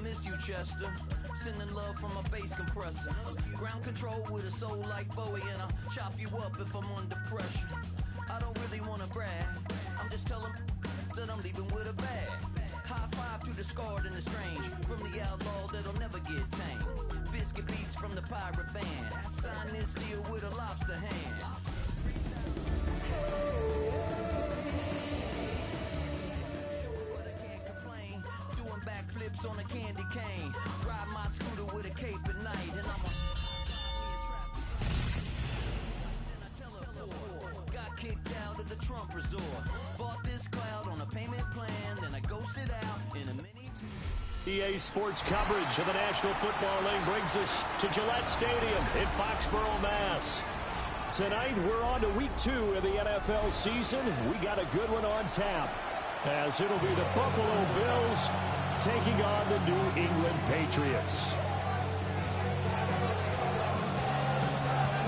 miss you, Chester. Sending love from a bass compressor. Ground control with a soul like Bowie, and I'll chop you up if I'm under pressure. I don't really wanna brag, I'm just telling that I'm leaving with a bag. High five to the scarred and the strange, from the outlaw that'll never get tamed. Biscuit beats from the pirate band, sign this deal with a lobster hand. But I can't complain, doing backflips on a candy cane. Ride my scooter with a cape at night, and I'm a got kicked out of the Trump resort. Bought this cloud on a payment plan, then I ghosted out in a mini. EA Sports coverage of the National Football League brings us to Gillette Stadium in Foxborough, Mass. Tonight, we're on to week 2 of the NFL season. We got a good one on tap, as it'll be the Buffalo Bills taking on the New England Patriots.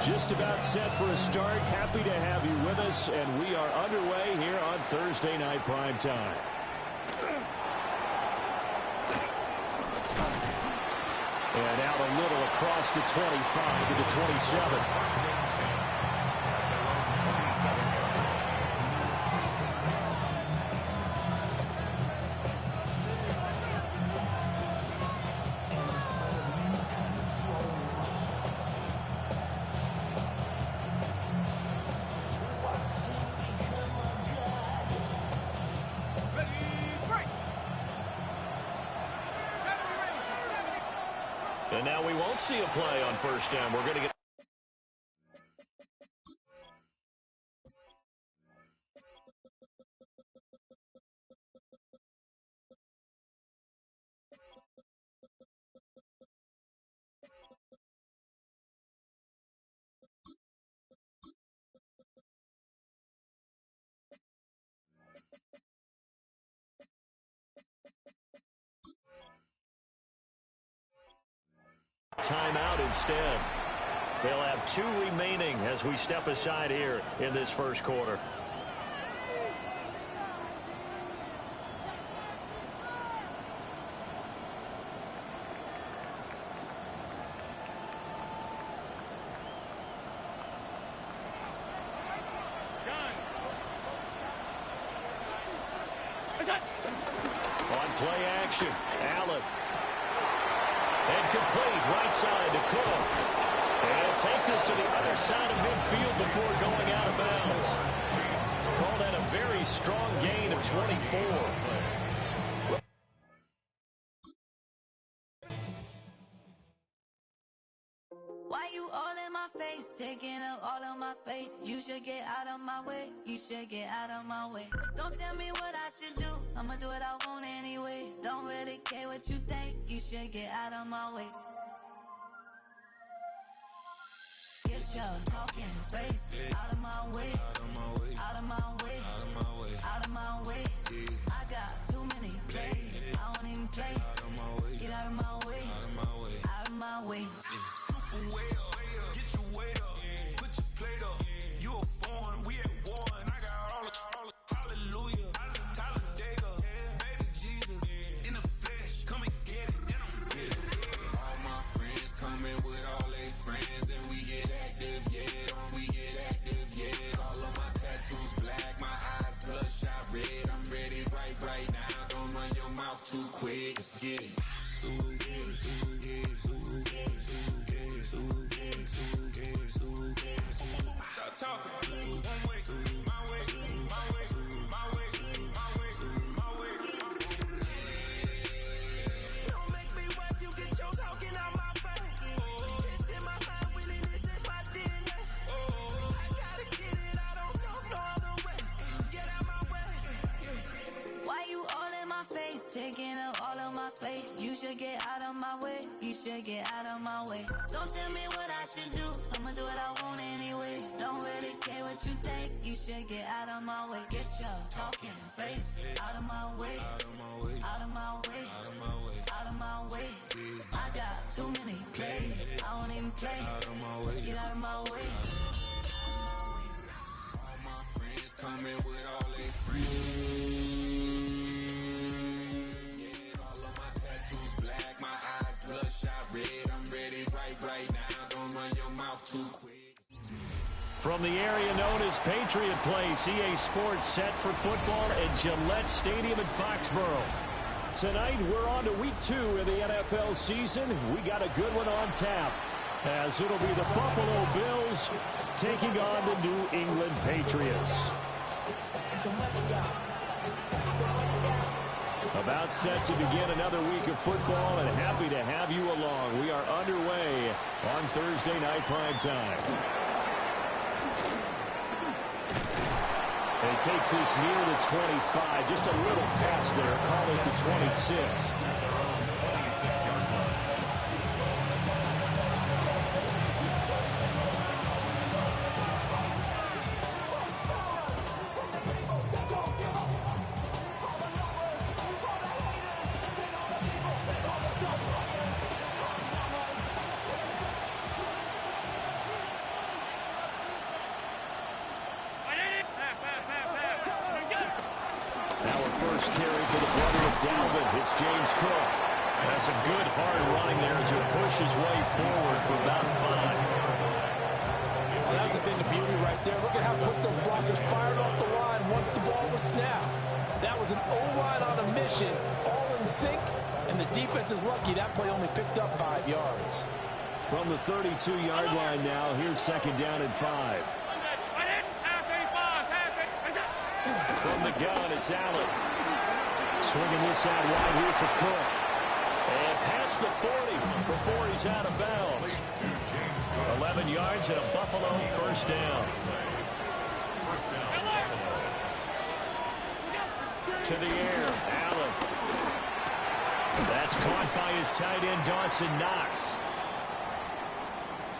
Just about set for a start. Happy to have you with us, and we are underway here on Thursday night prime time. And out a little across the 25 to the 27. And now we won't see a play on first down. We're going to get... Timeout instead. They'll have 2 remaining as we step aside here in this first quarter. On play action, Allen. And complete, right side to Cook. And take this to the other side of midfield before going out of bounds. Call that a very strong gain of 24. Why you all in my face, taking up all of my space? You should get out of my way, you should get out of my way. Don't tell me what I should do, I'ma do what I want anyway. Don't really care what you think, you should get out of my way. Get your talking face out of my way, out of my way, out of my way, out of my way, out of my way. I got too many plays, I don't even play. Out of my way, get out of my way, out of my way, out of my way. Super way up, get your weight up, put your plate up. You a foreign, we at war, and I got all the hallelujah, Talladega, baby Jesus, in the flesh, come and get it, and I'm get it. All my friends coming with all their friends, and we get active, yeah, we get active, yeah. All of my tattoos black, my eyes bloodshot red. I'm ready right now. Don't run your mouth too quick. Let's get it. Stop talking. One way, my way, my way, my way, my way, my way. Don't make me watch you get your talking out my face. It's in my mind, really, this is my DNA. I gotta get it, I don't know no other way. Get out my way. Why you all in my face, taking up all of my space? You should get out of my way, you should get out of my way. Don't tell me what I should do, I'ma do what I want anyway. Don't really care what you think, you should get out of my way. Get your talking face out of my way, out of my way, out of my way, out of my way, out of my way. I got too many plays, I don't even play. Out of my way, get out of my way. All my friends coming with all their friends. Yeah, all of my tattoos black. From the area known as Patriot Place, EA Sports set for football at Gillette Stadium in Foxborough. Tonight, we're on to week 2 in the NFL season. We got a good one on tap, as it'll be the Buffalo Bills taking on the New England Patriots. About set to begin another week of football, and happy to have you along. We are underway on Thursday night prime time. And he takes this near the 25. Just a little pass there. Call it the 26. That's a good hard running there as he pushes his way forward for about 5. Well, that's been the beauty right there. Look at how quick those blockers fired off the line once the ball was snapped. That was an O-line on a mission, all in sync, and the defense is lucky that play only picked up 5 yards. From the 32-yard line now, here's second down and 5. From the gun, it's Allen. Swinging this out wide here for Cook. And past the 40 before he's out of bounds. 11 yards and a Buffalo first down. To the air, Allen. That's caught by his tight end, Dawson Knox.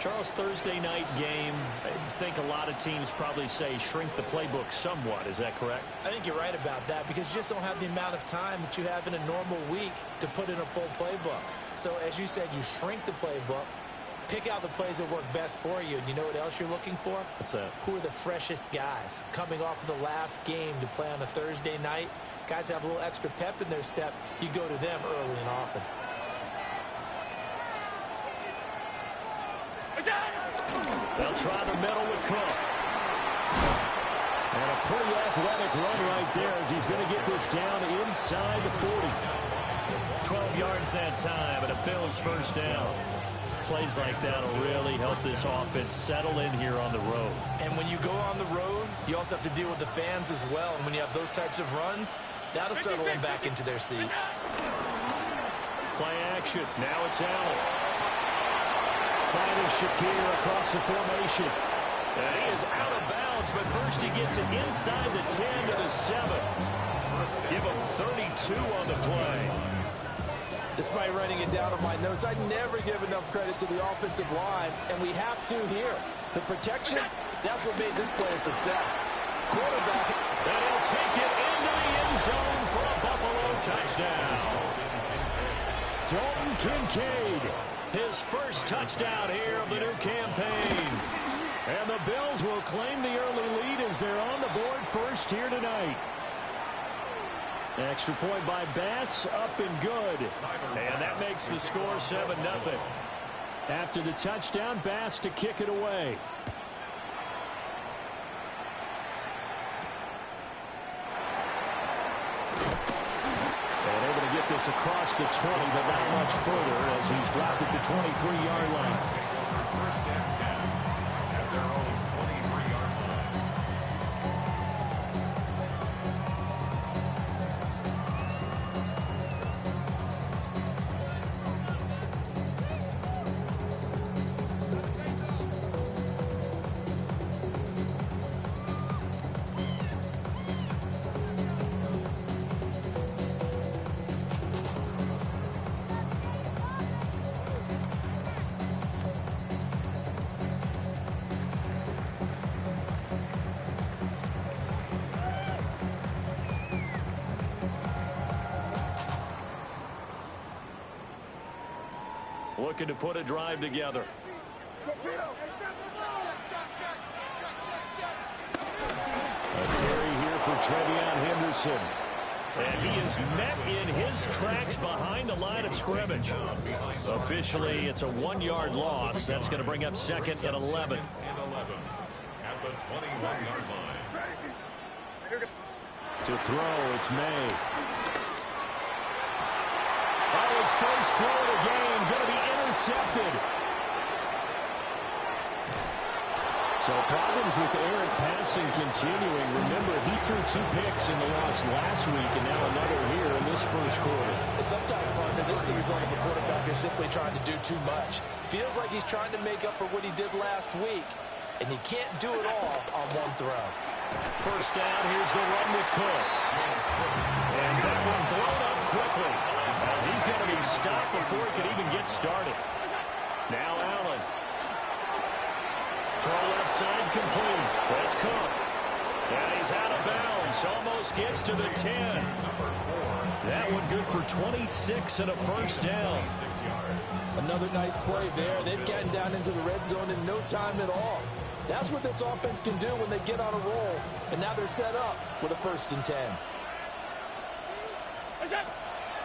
Charles, Thursday night game, I think a lot of teams probably say shrink the playbook somewhat. Is that correct? I think you're right about that because you just don't have the amount of time that you have in a normal week to put in a full playbook. So, as you said, you shrink the playbook, pick out the plays that work best for you. And you know what else you're looking for? What's that? Who are the freshest guys coming off of the last game to play on a Thursday night? Guys have a little extra pep in their step. You go to them early and often. They'll try the middle with Cook. And a pretty athletic run right there as he's going to get this down inside the 40. 12 yards that time and a Bills first down. Plays like that will really help this offense settle in here on the road. And when you go on the road, you also have to deal with the fans as well. And when you have those types of runs, that'll settle them back into their seats. Play action. Now it's Allen. Finding Shakir across the formation. And he is out of bounds, but first he gets it inside the 10 to the 7. Give him 32 on the play. Despite writing it down on my notes, I never give enough credit to the offensive line, and we have to here. The protection, that's what made this play a success. Quarterback, and he'll take it into the end zone for a Buffalo touchdown. Dalton Kincaid. His first touchdown here of the new campaign. And the Bills will claim the early lead as they're on the board first here tonight. Extra point by Bass, up and good. And that makes the score 7-0. After the touchdown, Bass to kick it away. Get this across the 20, but not much further as he's dropped it to 23-yard line. First down 10 at their own 23-yard line. Looking to put a drive together. A carry here for Trevion Henderson. And he is met in his tracks behind the line of scrimmage. Officially, it's a 1-yard loss. That's going to bring up second and 11. 21-yard line. To throw, it's May. Oh, his first throw of the game, going to be intercepted. So problems with errant passing continuing. Remember, he threw 2 picks in the loss last week, and now another here in this first quarter. Sometimes, partner, this is the result of a quarterback who's simply trying to do too much. Feels like he's trying to make up for what he did last week, and he can't do it all on one throw. First down, here's the run with Cook. And that one blown up quickly, as he's going to be stopped before he can even get started. Now Allen. Throw left side complete. That's Cook. And he's out of bounds. Almost gets to the 10. That one good for 26 and a first down. Another nice play there. They've gotten down into the red zone in no time at all. That's what this offense can do when they get on a roll. And now they're set up with a 1st and 10.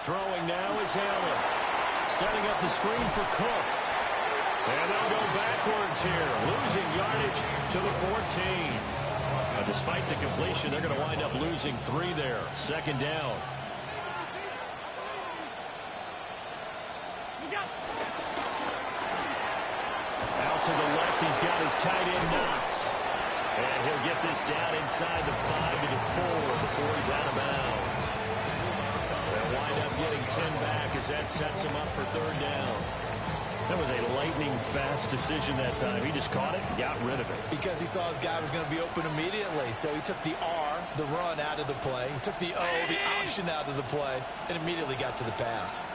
Throwing now is Allen. Setting up the screen for Cook. And they'll go backwards here, losing yardage to the 14. Despite the completion, they're going to wind up losing 3 there. 2nd down. Out to the left, he's got his tight end Knox. And he'll get this down inside the 5 to the 4 before he's out of bounds. They'll wind up getting 10 back as that sets him up for 3rd down. That was a lightning-fast decision that time. He just caught it and got rid of it. Because he saw his guy was going to be open immediately. So he took the R, the run, out of the play. He took the O, the option, out of the play, and immediately got to the pass.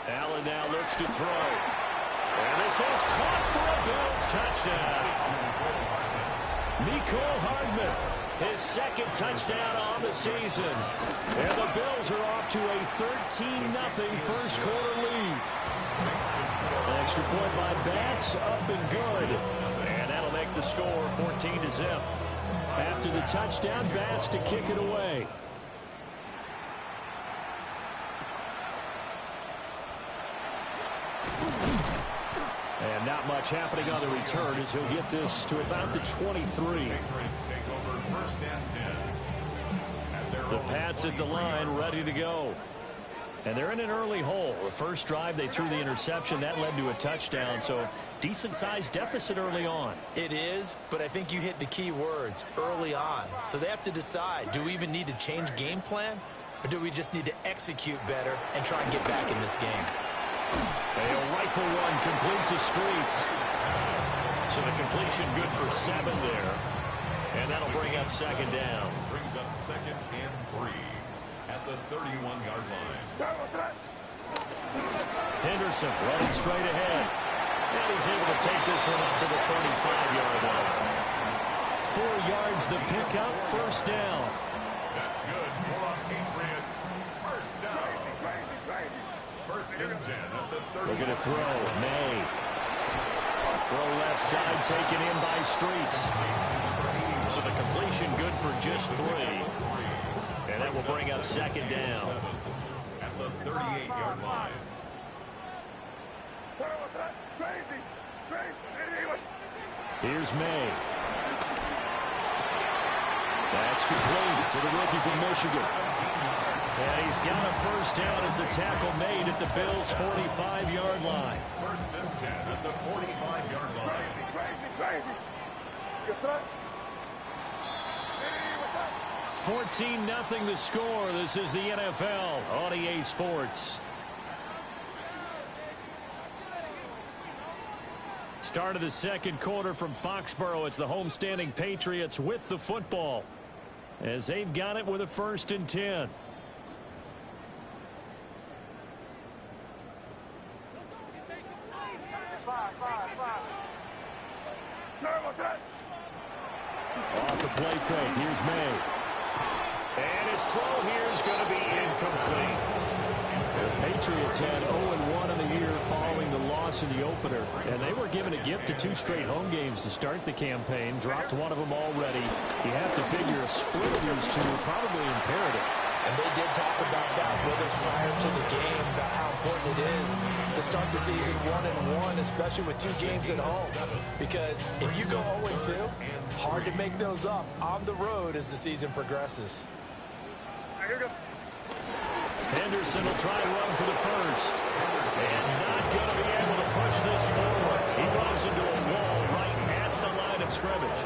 Allen now looks to throw. And this is caught for a Bills touchdown. Mecole Hardman, his 2nd touchdown on the season. And the Bills are off to a 13-0 first quarter lead. An extra point by Bass, up and good. And that'll make the score 14-0. After the touchdown, Bass to kick it away. And not much happening on the return as he'll get this to about the 23. The Pats at the line, ready to go. And they're in an early hole. The first drive, they threw the interception. That led to a touchdown, so decent-sized deficit early on. It is, but I think you hit the key words, early on. So they have to decide, do we even need to change game plan, or do we just need to execute better and try and get back in this game? A rifle one complete to Streets. So the completion good for 7 there. And that'll bring up 2nd down. Brings up 2nd and 3 at the 31-yard line. Henderson running straight ahead. And he's able to take this one up to the 35-yard line. 4 yards the pickup, first down. That's good for our Patriots. First down. 1st and 10 at the 30. Looking to throw. May. Throw left side taken in by Streets. So the completion good for just 3. And that will bring up 2nd down. At the 38-yard line. Here's May. That's complete to the rookie from Michigan. And he's got a first down as a tackle made at the Bills' 45-yard line. 1st and 10 at the 45-yard line. 14-0 the score. This is the NFL on EA Sports. Start of the 2nd quarter from Foxborough. It's the homestanding Patriots with the football as they've got it with a 1st and 10. Off the play fake. Here's May. And his throw here is going to be incomplete. The Patriots had 0-1 in the year following the loss in the opener. And they were given a gift of 2 straight home games to start the campaign. Dropped one of them already. You have to figure a split of these 2 are probably imperative. And they did talk about that with us prior to the game, about how important it is to start the season 1-1, especially with 2 games at home. Because if you go 0-2, hard to make those up on the road as the season progresses. Henderson will try and run for the first. And not going to be able to push this forward. He runs into a wall right at the line of scrimmage.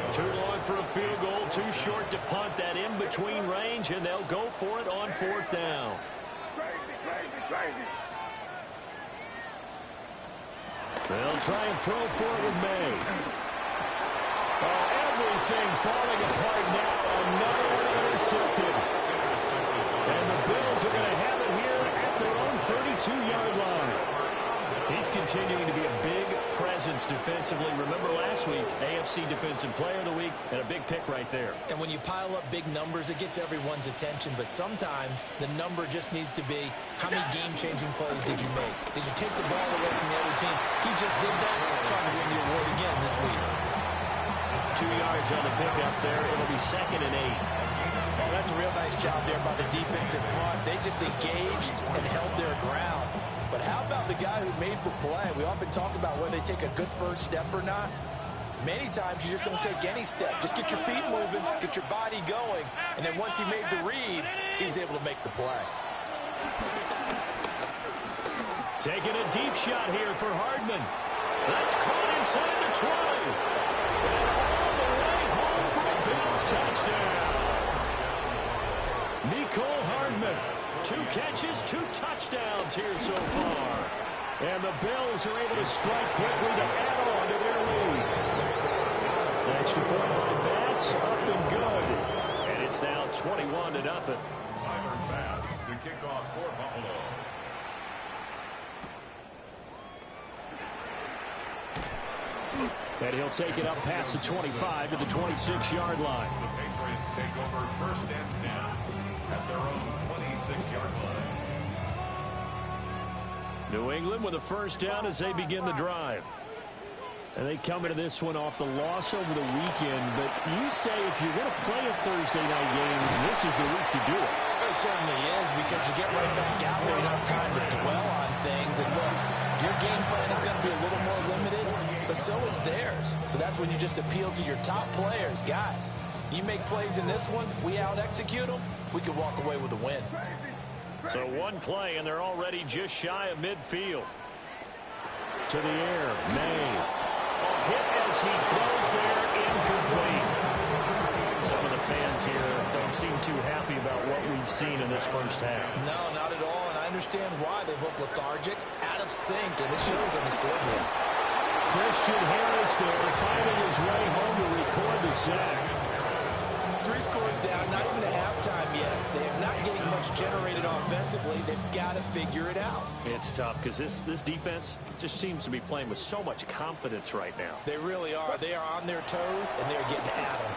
Too long for a field goal, too short to punt. That in-between range, and they'll go for it on 4th down. They'll try and throw for it with May. Oh, everything falling apart now. Another one intercepted. And the Bills are going to have it here at their own 32-yard line. He's continuing to be a big presence defensively. Remember last week, AFC Defensive Player of the Week, and a big pick right there. And when you pile up big numbers, it gets everyone's attention. But sometimes the number just needs to be, how many game-changing plays did you make? Did you take the ball away from the other team? He just did that, trying to win the award again this week. 2 yards on the pickup there. It'll be 2nd and 8. Oh, that's a real nice job there by the defense in front. They just engaged and held their ground. But how about the guy who made the play? We often talk about whether they take a good first step or not. Many times you just don't take any step. Just get your feet moving, get your body going, and then once he made the read, he was able to make the play. Taking a deep shot here for Hardman. That's caught inside the 20. And all the way home for a Bills touchdown. Nicole Hardman, 2 catches, 2 touchdowns here so far. And the Bills are able to strike quickly to add on to their lead. Extra point by Bass, up and good. And it's now 21-0. Tyler Bass to kick off for Buffalo. And he'll take it up past the 25 to the 26-yard line. The Patriots take over 1st and 10 at their own 26-yard line. New England with a first down as they begin the drive. And they come into this one off the loss over the weekend. But you say if you're going to play a Thursday night game, this is the week to do it. It certainly is, because you get right back out there. You don't have time to dwell on things. And look, your game plan is going to be a little more limited, but so is theirs. So that's when you just appeal to your top players. Guys, you make plays in this one, we out-execute them, we can walk away with a win. So one play, and they're already just shy of midfield. To the air, May. Hit as he throws there, incomplete. Some of the fans here don't seem too happy about what we've seen in this first half. No, not at all, and I understand why. They've looked lethargic, out of sync, and this shows on the scoreboard. Christian Harris there, finding his way home to record the sack. 3 scores down, not even a halftime yet. They have not getting much generated offensively. They've got to figure it out. It's tough because this defense just seems to be playing with so much confidence right now. They really are. They are on their toes, and they're getting at them.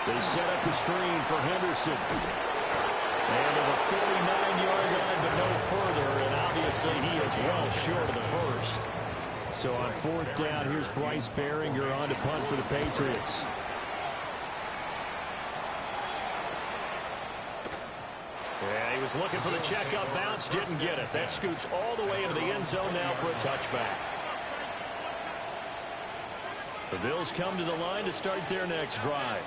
They set up the screen for Henderson. And to the 49-yard line, but no further. And obviously he is well short of the first. So on 4th down, here's Bryce Behringer on to punt for the Patriots. Yeah, he was looking for the checkup bounce, didn't get it. That scoots all the way into the end zone now for a touchback. The Bills come to the line to start their next drive.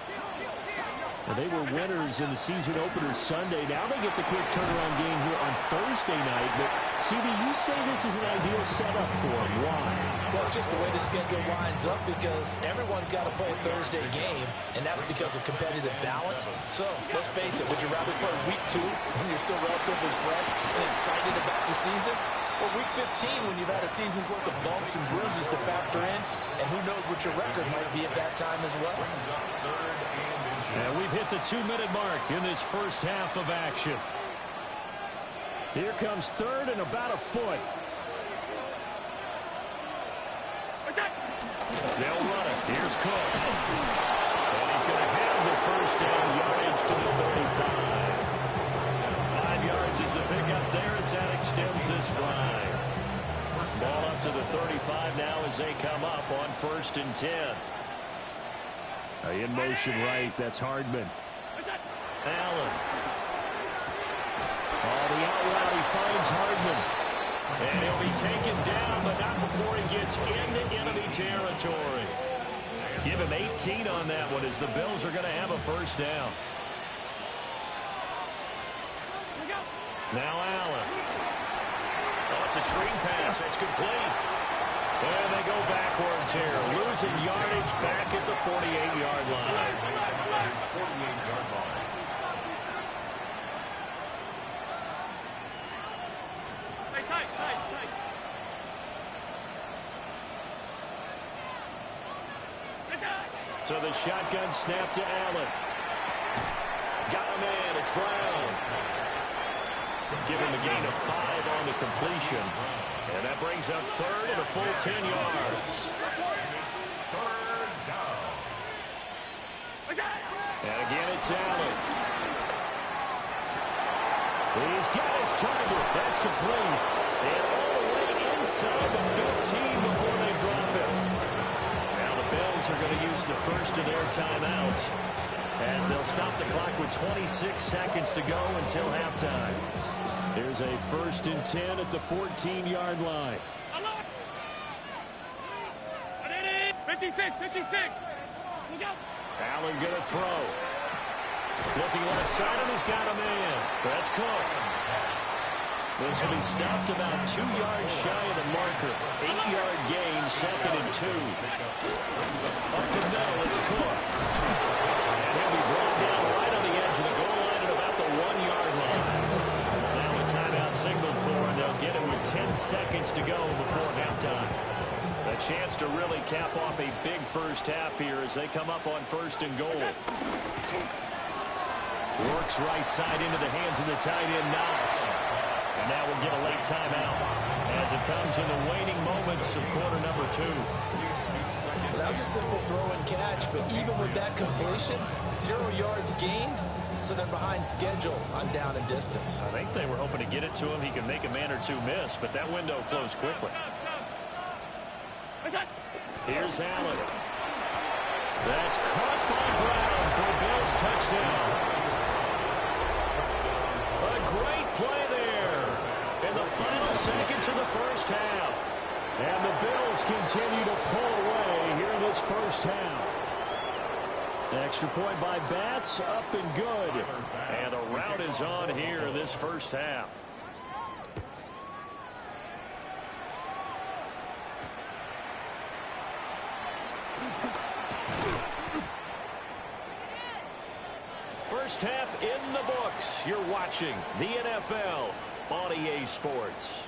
Well, they were winners in the season opener Sunday. Now they get the quick turnaround game here on Thursday night. But, CB, you say this is an ideal setup for them. Why? Well, it's just the way the schedule lines up, because everyone's got to play a Thursday game, and that's because of competitive balance. So, let's face it, would you rather play week 2 when you're still relatively fresh and excited about the season? Or week 15 when you've had a season's worth of bumps and bruises to factor in, and who knows what your record might be at that time as well. And we've hit the 2-minute mark in this first half of action. Here comes 3rd and about a foot. They'll run it. Here's Cook. And he's going to have the first down, yardage to the 35. 5 yards is the pickup there as that extends this drive. Ball up to the 35 now as they come up on 1st and 10. In motion right, that's Hardman. Allen Oh, the out route, he finds Hardman. And he'll be taken down, but not before he gets into enemy territory. Give him 18 on that one as the Bills are going to have a first down. Now Allen. Oh, it's a screen pass. It's complete. And they go backwards here, losing yardage back at the 48-yard line. 48-yard line. So the shotgun snap to Allen. Got him in. It's Brown. Give him a gain of 5 on the completion. And that brings up third and a full 10 yards. Third down. And again, it's Allen. He's got his target. That's complete. And all the way inside the 15 before they drop it. Now the Bills are going to use the first of their timeouts as they'll stop the clock with 26 seconds to go until halftime. There's a 1st and 10 at the 14-yard line. 56. Allen going to throw. Looking left side, and he's got a man. That's Cook. This will be stopped about 2 yards shy of the marker. 8-yard gain, 2nd and 2. Up the middle, it's Cook. And he'll be brought down right on the edge of the goal line at about the 1-yard line. Now a timeout signaled for, and they'll get it with 10 seconds to go before halftime. A chance to really cap off a big first half here as they come up on 1st and goal. Works right side into the hands of the tight end, Knox. And now we'll get a late timeout as it comes in the waning moments of quarter number 2. Well, that was a simple throw and catch, but even with that completion, 0 yards gained, so they're behind schedule on down and distance. I think they were hoping to get it to him. He can make a man or two miss, but that window closed quickly. Here's Allen. That's caught by Brown for a Bills touchdown. A great play there in the final seconds of the first half. And the Bills continue to pull away here in this first half. The extra point by Bass, up and good. And the rout is on here in this first half. First half in the books. You're watching the NFL on EA Sports.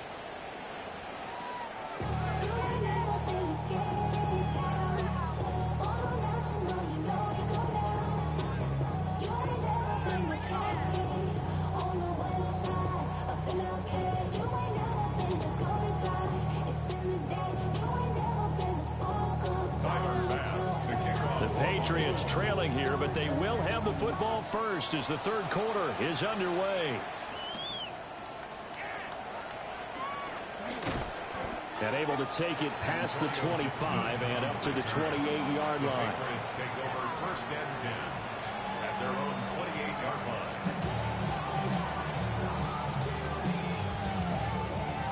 Patriots trailing here, but they will have the football first as the third quarter is underway. And able to take it past the 25 and up to the 28-yard line. Patriots take over 1st and 10 at their own 28-yard line.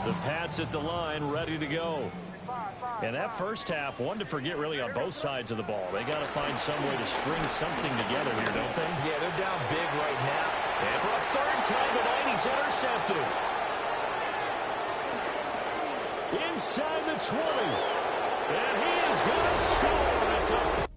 The Pats at the line, ready to go. And that first half, one to forget really on both sides of the ball. They got to find some way to string something together here, don't they? Yeah, they're down big right now. And for a third time tonight, he's intercepted. Inside the 20. And he is going to score. It's up.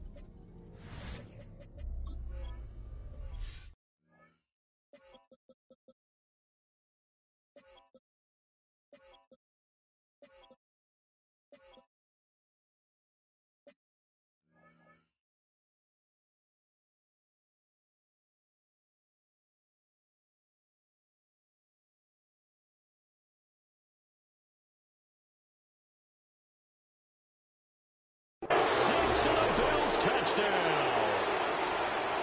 Six and a Bills touchdown.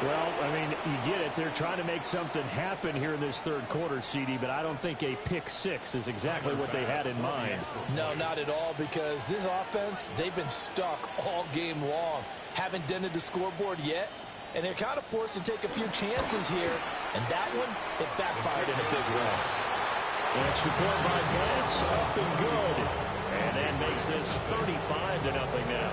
Well, I mean, you get it. They're trying to make something happen here in this third quarter, CD, but I don't think a pick six is exactly what they had in mind. No, not at all, because this offense, they've been stuck all game long. Haven't dented the scoreboard yet, and they're kind of forced to take a few chances here And that one, it backfired in a big way. Extra point by Bass, up and good. And that makes this 35-0 now.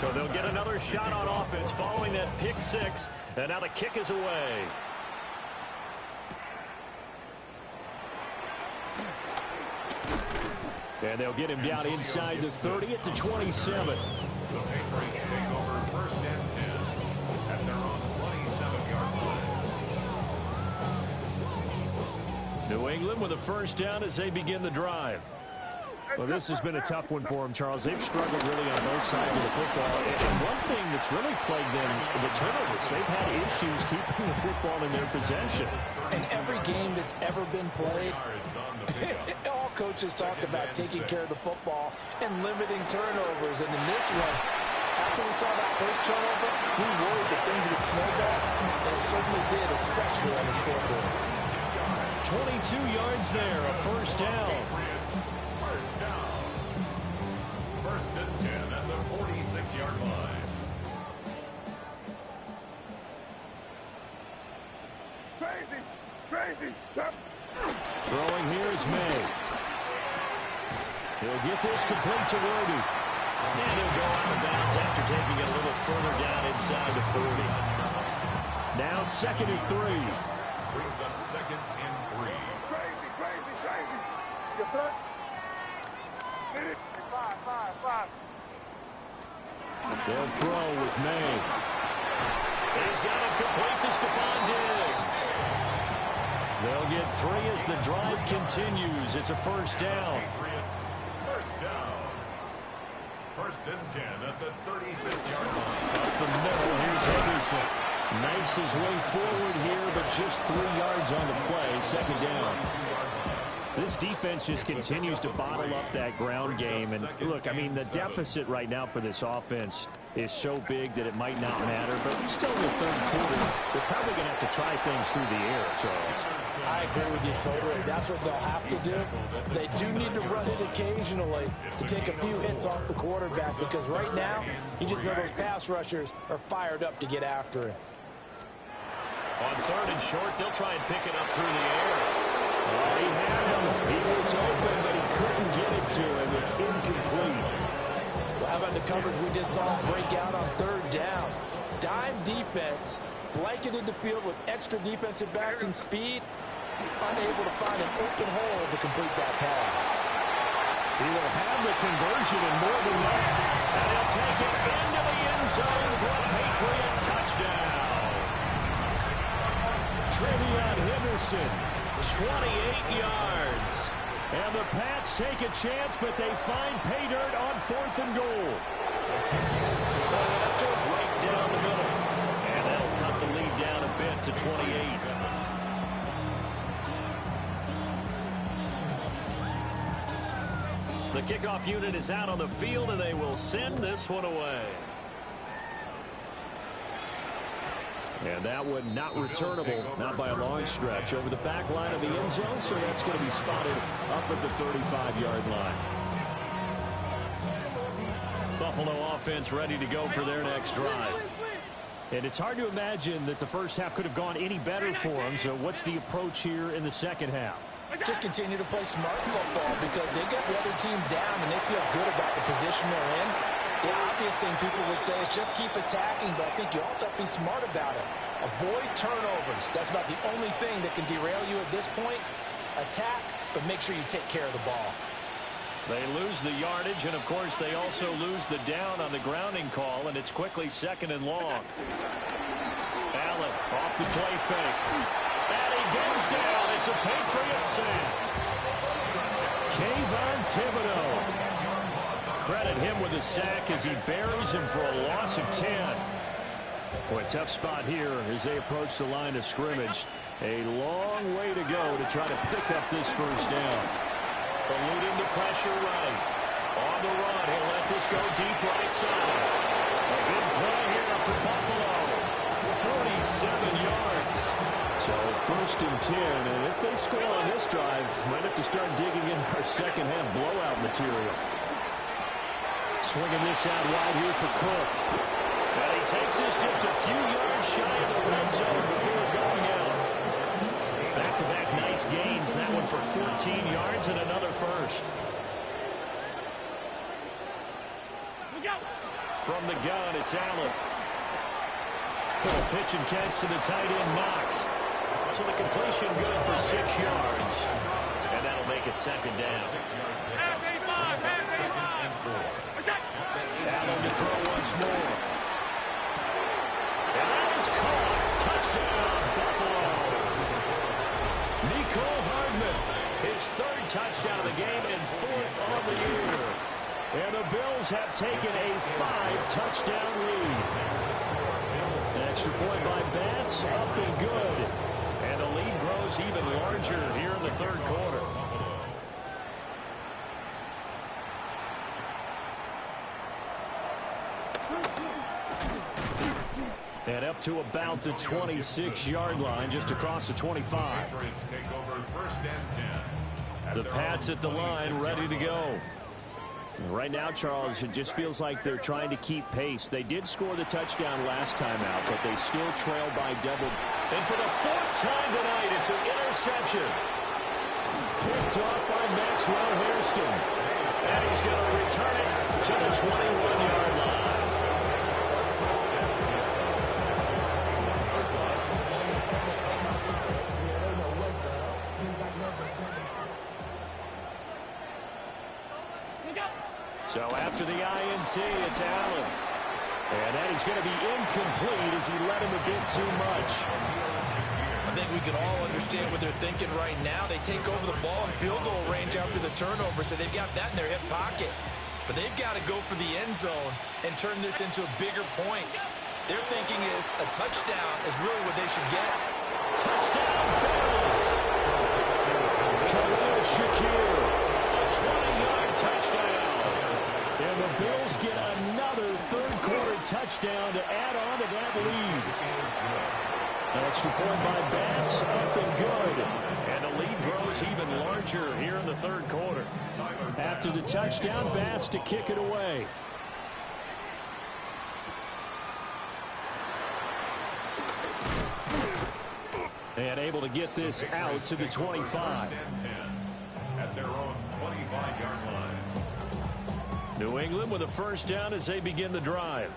So they'll get another shot on offense following that pick six. And now the kick is away. And they'll get him down inside the 30 at the 27. The Patriots take over 1st and 10 at their own 27-yard line. New England with a first down as they begin the drive. Well, this has been a tough one for them, Charles. They've struggled really on both sides of the football. And one thing that's really plagued them, the turnovers. They've had issues keeping the football in their possession. In every game that's ever been played, all coaches talk about taking care of the football and limiting turnovers. And in this one, after we saw that first turnover, we worried that things would snowball, and it certainly did, especially on the scoreboard. 22 yards there, a first down. First down. 1st and 10 at the 46-yard line. Crazy. Throwing here is May. He'll get this complete to Worthy. And he'll go out of bounds after taking it a little further down inside the 40. Now 2nd and 3. Brings up 2nd and 3. Crazy. Your front. Hit it. 5. They'll throw with May. He's got it complete to Stephon Diggs. They'll get 3 as the drive continues. It's a first down. Patriots, first down. 1st and 10 at the 36-yard line. Up the middle, here's Henderson. Knifes his way forward here, but just 3 yards on the play. 2nd down. This defense just continues to bottle up that ground game. And look, I mean, the deficit right now for this offense is so big that it might not matter. But still in the 3rd quarter, they're probably going to have to try things through the air, Charles. I agree with you totally. That's what they'll have to do. They do need to run it occasionally to take a few hits off the quarterback, because right now, you just know those pass rushers are fired up to get after it. On 3rd and short, they'll try and pick it up through the air. Well, he had him. He was open, but he couldn't get it to him. It's incomplete. Well, how about the coverage we just saw break out on 3rd down? Dime defense, blanketed the field with extra defensive backs and speed, unable to find an open hole to complete that pass. He will have the conversion and more than that. And he'll take it into the end zone for a Patriot touchdown. Trevion Henderson, 28 yards. And the Pats take a chance, but they find pay dirt on 4th and goal. After right down the middle. And that'll cut the lead down a bit to 28. The kickoff unit is out on the field, and they will send this one away. And that one not returnable, not by a long stretch, over the back line of the end zone, so that's going to be spotted up at the 35-yard line. Buffalo offense ready to go for their next drive. And it's hard to imagine that the first half could have gone any better for them, so what's the approach here in the second half? Just continue to play smart football, because they got the other team down and they feel good about the position they're in. The obvious thing people would say is just keep attacking, but I think you also have to be smart about it. Avoid turnovers. That's about the only thing that can derail you at this point. Attack, but make sure you take care of the ball. They lose the yardage, and of course they also lose the down on the grounding call, and it's quickly 2nd and long. Allen off the play fake. And he goes down. It's a Patriots save. Kayvon Thibodeau. Credit him with a sack as he buries him for a loss of 10. Boy, tough spot here as they approach the line of scrimmage. A long way to go to try to pick up this first down. Eluding the pressure right. On the run, he'll let this go deep right side. A good play here for Buffalo. 47 yards. So 1st and 10, and if they score on this drive, might have to start digging in our second half blowout material. Swinging this out wide here for Cook. And he takes this just a few yards shy of the red zone before going out. Back-to-back nice gains. That one for 14 yards and another first. From the gun, it's Allen. Pitch and catch to the tight end, Knox. So the completion good for 6 yards. And that'll make it second down. Allen to throw once more. And that is caught. Touchdown, Buffalo. Nicole Hardman, his 3rd touchdown of the game and 4th on the year. And the Bills have taken a 5-touchdown lead. Extra point by Bass, up and good. And the lead grows even larger here in the 3rd quarter. And up to about the 26-yard line, just across the 25. Patriots take over 1st and 10. The Pats at the line, ready to go. Right now, Charles, it just feels like they're trying to keep pace. They did score the touchdown last time out, but they still trail by double. And for the 4th time tonight, it's an interception. Picked off by Maxwell Hairston. And he's going to return it to the 21-yard line. So after the INT, it's Allen. And that is going to be incomplete as he led him a bit too much. I think we can all understand what they're thinking right now. They take over the ball in field goal range after the turnover, so they've got that in their hip pocket. But they've got to go for the end zone and turn this into bigger points. Their thinking is a touchdown is really what they should get. Touchdown, Bills! Khalil Shakir, a 20-yard touchdown. And the Bills get another 3rd quarter touchdown to add on to that lead. Extra point by Bass, up and good. And the lead grows even larger here in the 3rd quarter. After the touchdown, Bass to kick it away. And able to get this out to the 25. At their own 25-yard line. New England with a 1st down as they begin the drive.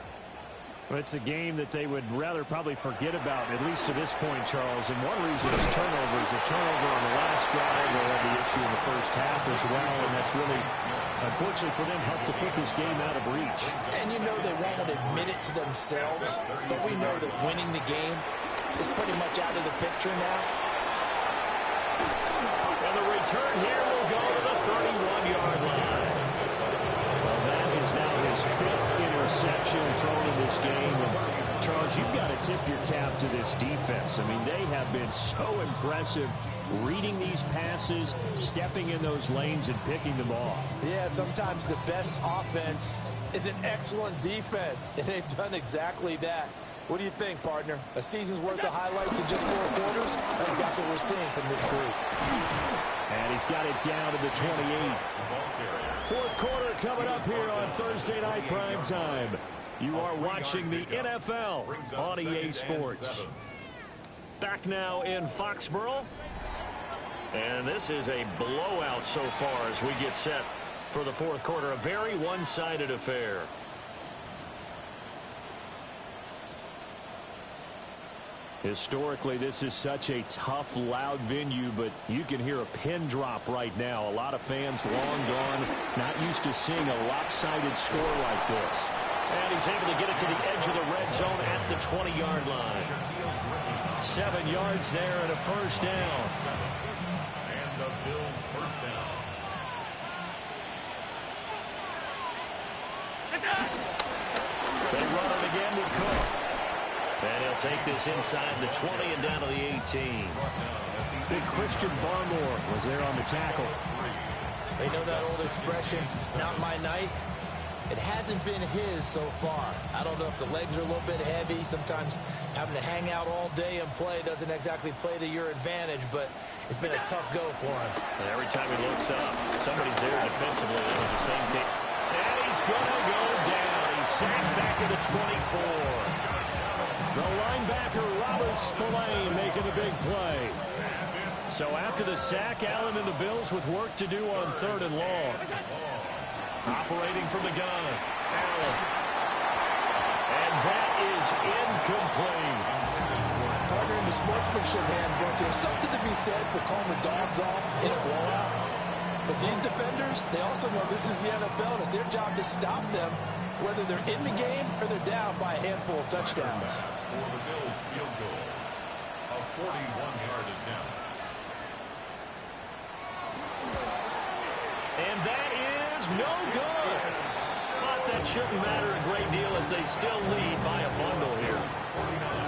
It's a game that they would rather probably forget about, at least to this point, Charles. And one reason is turnovers. A turnover on the last drive, they had the issue in the 1st half as well. And that's really, unfortunately for them, helped to put this game out of reach. And you know they won't admit it to themselves, but we know that winning the game is pretty much out of the picture now. And the return here will go to the 31-yard line. Well, that is now his 5th interception thrown in this game. And Charles, you've got to tip your cap to this defense. I mean, they have been so impressive reading these passes, stepping in those lanes, and picking them off. Yeah, sometimes the best offense is an excellent defense, and they've done exactly that. What do you think, partner? A season's worth of highlights in just 4 quarters? I think that's what we're seeing from this group. And he's got it down to the 28. 4th quarter coming up here on Thursday Night Prime Time. You are watching the NFL on EA Sports. Back now in Foxborough. And this is a blowout so far as we get set for the 4th quarter. A very one-sided affair. Historically, this is such a tough, loud venue, but you can hear a pin drop right now. A lot of fans long gone, not used to seeing a lopsided score like this. And he's able to get it to the edge of the red zone at the 20-yard line. 7 yards there and a 1st down. And the Bills' 1st down. They run it again with Cook. And he'll take this inside the 20 and down to the 18. Big Christian Barmore was there on the tackle. They know that old expression, it's not my night. It hasn't been his so far. I don't know if the legs are a little bit heavy. Sometimes having to hang out all day and play doesn't exactly play to your advantage, but it's been a tough go for him. And every time he looks up, somebody's there defensively. That was the same thing. And he's is going to go down. He's sacked back to the 24. The linebacker, Robert Spillane, making the big play. So after the sack, Allen and the Bills with work to do on 3rd and long. Operating from the gun, Allen. And that is incomplete. Partner, in the sportsmanship handbook, there's something to be said for calling the dogs off in a blowout. But these defenders, they also know this is the NFL, and it's their job to stop them, whether they're in the game or they're down by a handful of touchdowns. For the Bills field goal, a 41-yard attempt. And that is no good. But that shouldn't matter a great deal as they still lead by a bundle here.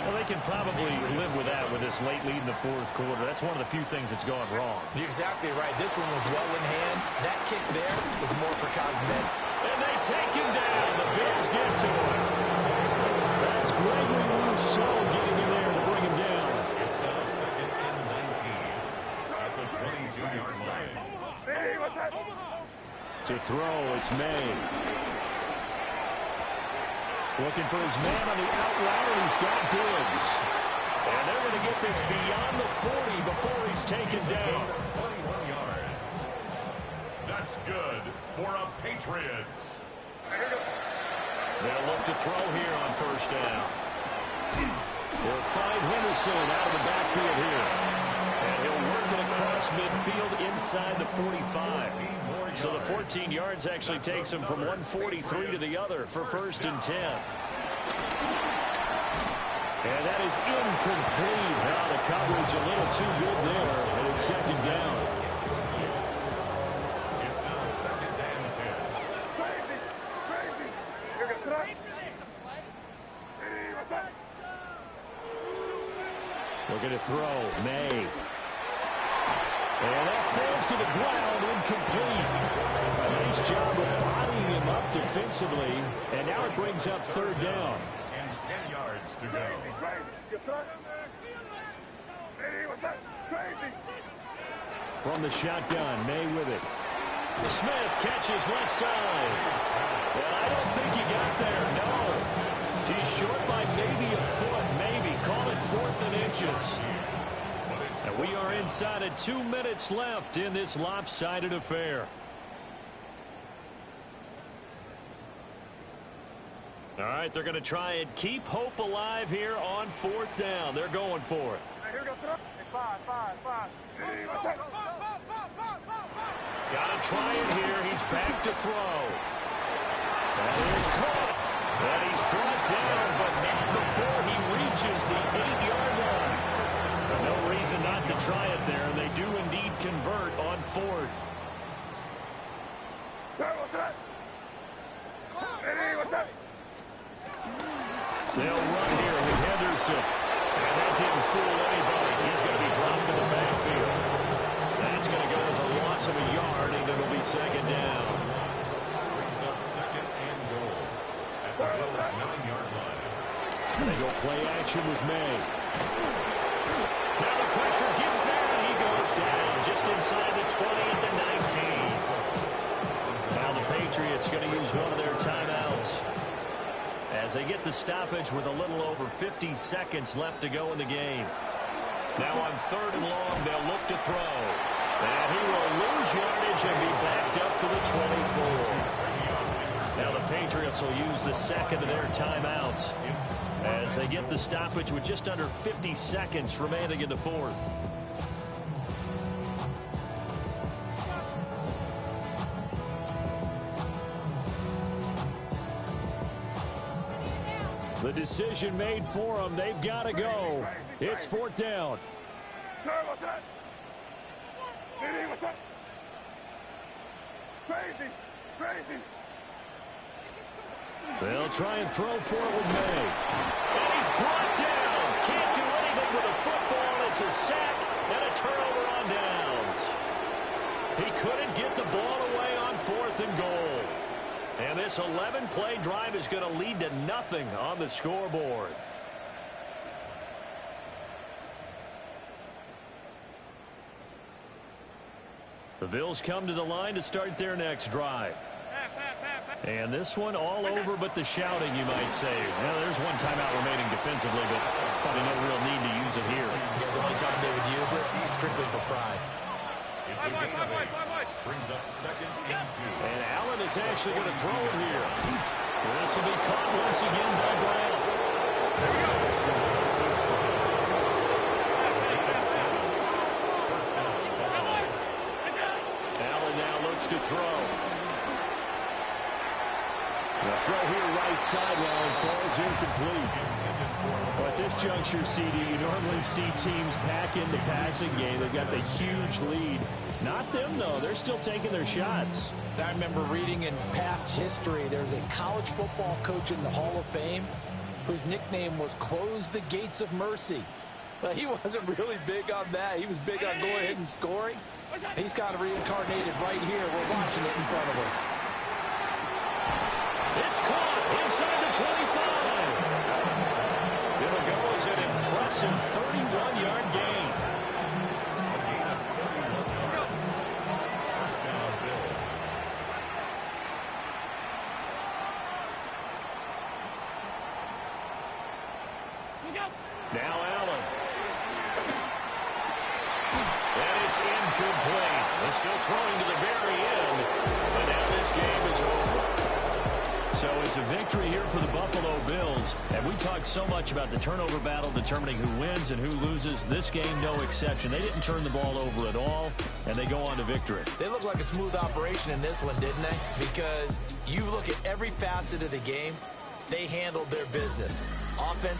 Well, they can probably live with that with this late lead in the 4th quarter. That's one of the few things that's gone wrong. You're exactly right. This one was well in hand. That kick there was more for cosmetic. And they take him down. The Bills get to him. That's Gregory Rousseau getting in there to bring him down. It's now 2nd and 19 at the 22-yard line. Hey, what's that? To throw, it's May. Looking for his man on the out route, and he's got Diggs. And they're going to get this beyond the 40 before he's taken down. 21 yards. That's good for a Patriots. They'll look to throw here on 1st down. They'll find Henderson out of the backfield here. And he'll work it across midfield inside the 45. So the 14 yards actually takes him from 143 to the other for 1st and 10. And that is incomplete. Now the coverage a little too good there, and it's 2nd down. It's now 2nd and 10. Crazy, crazy. You're going to sit up. Hey, what's that? Looking to throw, May. And that falls to the ground, incomplete. A nice job of bodying him up defensively. And now it brings up 3rd down. And 10 yards to go. Crazy. You throw. Hey, what's that? Crazy. From the shotgun, May with it. Smith catches left side. And I don't think he got there, no. He's short by maybe a foot, maybe. Call it 4th and inches. And we are inside of 2 minutes left in this lopsided affair. All right, they're going to try and keep hope alive here on 4th down. They're going for it. Hey, here we go, sit up. Hey, five. Hey, what's that? Got to try it here. He's back to throw. That is caught. And he's brought down, but not before he reaches the 8-yard line. And no reason not to try it there, and they do indeed convert on 4th. Hey, what's that? Hey, what's that? They'll run here with Henderson. And that didn't fool anybody. He's going to be dropped to the backfield. That's going to go as a loss of a yard, and it'll be 2nd down. Brings up 2nd and goal at the Bills' 9-yard line. They go play action with May. Now the pressure gets there, and he goes down just inside the 20 at the 19. Now the Patriots going to use one of their timeouts as they get the stoppage with a little over 50 seconds left to go in the game. Now on 3rd and long, they'll look to throw. And he will lose yardage and be backed up to the 24. Now the Patriots will use the 2nd of their timeouts as they get the stoppage with just under 50 seconds remaining in the 4th. The decision made for them. They've got to go. It's 4th down. Hey, what's that? Hey, what's that? Crazy. They'll try and throw for it with May. And he's brought down. Can't do anything with a football. It's a sack and a turnover on downs. He couldn't get the ball away on 4th and goal. And this 11-play drive is going to lead to nothing on the scoreboard. The Bills come to the line to start their next drive. And this one all over but the shouting, you might say. Well, there's one timeout remaining defensively, but probably no real need to use it here. Yeah, the only time they would use it is strictly for pride. It's a gain of 8. Brings up 2nd and 2. And Allen is actually going to throw it here. This will be caught once again by Brown. There we go. Allen now looks to throw. The throw here right sideline falls incomplete. But at this juncture, CD, you normally see teams pack in the passing game. They've got the huge lead. Not them, though. They're still taking their shots. I remember reading in past history, there's a college football coach in the Hall of Fame whose nickname was Close the Gates of Mercy. But he wasn't really big on that. He was big on going ahead and scoring. He's kind of reincarnated right here. We're watching it in front of us. It's caught inside the 25. It'll go as an impressive 31-yard gain. First down, Bill. Now Allen. And it's incomplete. They're still throwing to the very end. But now this game is over. So it's a victory here for the Buffalo Bills. And we talked so much about the turnover battle determining who wins and who loses. This game, no exception. They didn't turn the ball over at all, and they go on to victory. They look like a smooth operation in this one, didn't they? Because you look at every facet of the game, they handled their business. Offense.